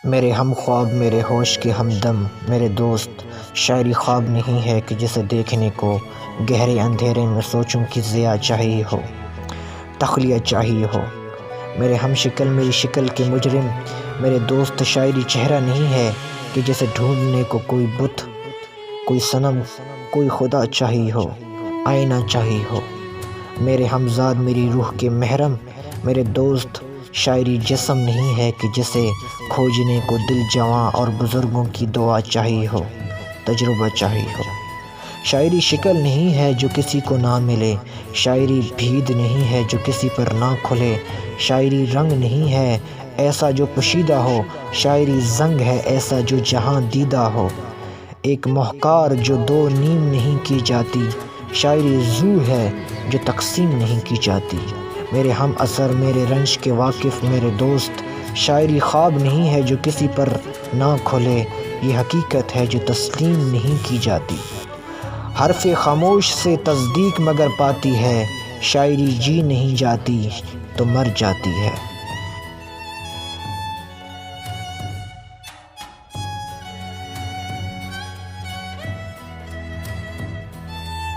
میرے ہم خواب میرے ہوش کے ہمدم میرے دوست، شاعری خواب نہیں ہے کہ جسے دیکھنے کو گہرے اندھیرے میں سوچوں کی ضیاء چاہیے ہو، تخلیہ چاہیے ہو۔ میرے ہم شکل میری شکل کے مجرم میرے دوست، شاعری چہرہ نہیں ہے کہ جسے ڈھونڈنے کو کوئی بت، کوئی صنم، کوئی خدا چاہیے ہو، آئینہ چاہیے ہو۔ میرے ہمزاد میری روح کے محرم میرے دوست، شاعری جسم نہیں ہے کہ جسے کھوجنے کو دل جواں اور بزرگوں کی دعا چاہیے ہو، تجربہ چاہیے ہو۔ شاعری شکل نہیں ہے جو کسی کو نہ ملے، شاعری بھید نہیں ہے جو کسی پر نہ کھلے، شاعری رنگ نہیں ہے ایسا جو پوشیدہ ہو، شاعری زنگ ہے ایسا جو جہاں دیدہ ہو۔ ایک محکار جو دو نیم نہیں کی جاتی، شاعری زو ہے جو تقسیم نہیں کی جاتی۔ میرے ہم اثر میرے رنج کے واقف میرے دوست، شاعری خواب نہیں ہے جو کسی پر نہ کھلے، یہ حقیقت ہے جو تسلیم نہیں کی جاتی۔ حرف خاموش سے تصدیق مگر پاتی ہے، شاعری جی نہیں جاتی تو مر جاتی ہے۔